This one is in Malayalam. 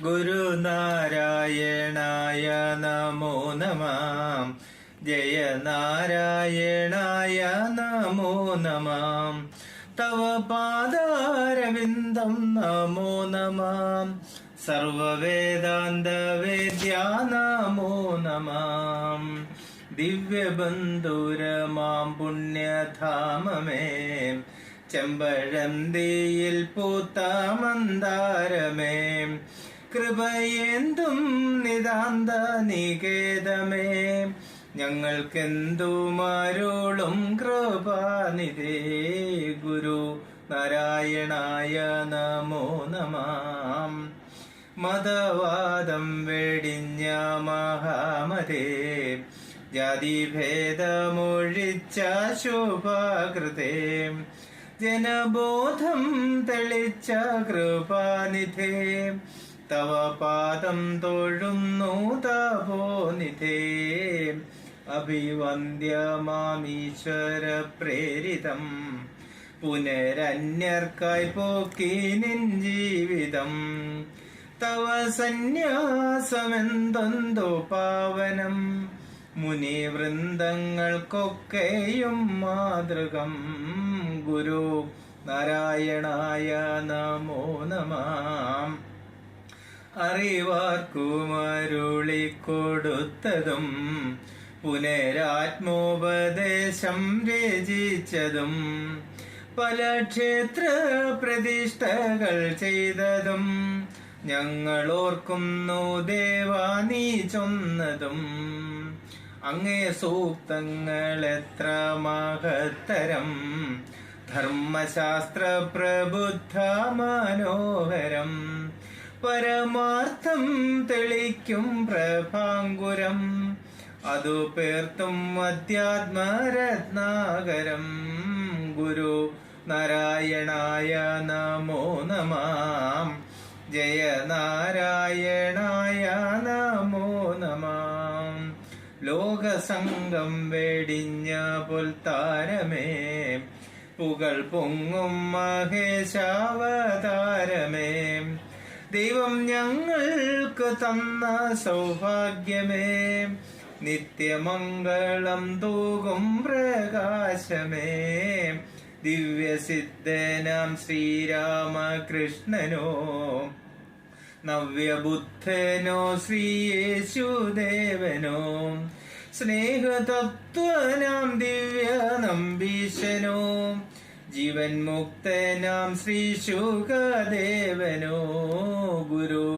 ഗുരുനാരായണായ നമോ നമഃ. ജയ നാരായണായ നമോ നമഃ. തവ പാദാരവിന്ദം നമോ നമഃ. സർവവേദാന്തവേദ്യ നമോ നമഃ. ദിവ്യബന്ധുരമാം പുണ്യധാമമേ, ചെമ്പഴന്തിയിൽ പൂത്ത മന്ദാരമേ, കൃപയേന്തും നിതാന്ത നികേതമേ, ഞങ്ങൾക്കെന്തുമരുളും കൃപാനിധേ. ഗുരു നാരായണായ നമോ നമഃ. മതവാദം വെടിഞ്ഞ മഹാമതേ, ജാതിഭേദമൊഴിച്ച ശുഭകൃതേ, ജനബോധം തെളിച്ച കൃപാനിധേ, തവ പാദം തൊഴുന്നു തപോനിധേ. അഭിവന്ദ്യമാമീശ്വര പ്രേരിതം, പുനരന്യർക്കായി പോക്കി നിൻ ജീവിതം. തവ സന്യാസമെന്തൊന്തോ പാവനം, മുനിവൃന്ദങ്ങൾക്കൊക്കെയും മാതൃകം. ഗുരു നാരായണായ നമോ നമഃ. അറിവാർക്കുമരുളിക്കൊടുത്തതും പുനരാത്മോപദേശം രചിച്ചതും, പല ക്ഷേത്ര പ്രതിഷ്ഠകൾ ചെയ്തതും, ഞങ്ങളോർക്കുന്നു ദേവാ നീ ചൊന്നതും. അങ്ങേ സൂക്തങ്ങൾ എത്ര മഹത്തരം, ധർമ്മശാസ്ത്ര പ്രബുദ്ധ മനോഹരം, പരമാർത്ഥം തെളിക്കും പ്രഭാങ്കുരം, അതു പേർത്തും അധ്യാത്മരത്നാകരം. ഗുരു നാരായണായ നമോ നമഃ. ജയ നാരായണായ നമോ നമഃ. ലോകസംഗം വെടിഞ്ഞ പുൽത്താരമേ, പുകൾ പൊങ്ങും മഹേശാവതാരമേ, ദൈവം ഞങ്ങൾക്ക് തന്ന സൗഭാഗ്യമേ, നിത്യമംഗളം തൂകും പ്രകാശമേ, ദിവ്യസിദ്ധനാം ശ്രീരാമകൃഷ്ണനോ, നവ്യബുദ്ധനോ ശ്രീയേശുദേവനോ, സ്നേഹതത്വനാം ദിവ്യ നമ്പീശനോ, ജീവൻ മുക്തനാം ശ്രീ ശുകദേവനോ. ഗുരു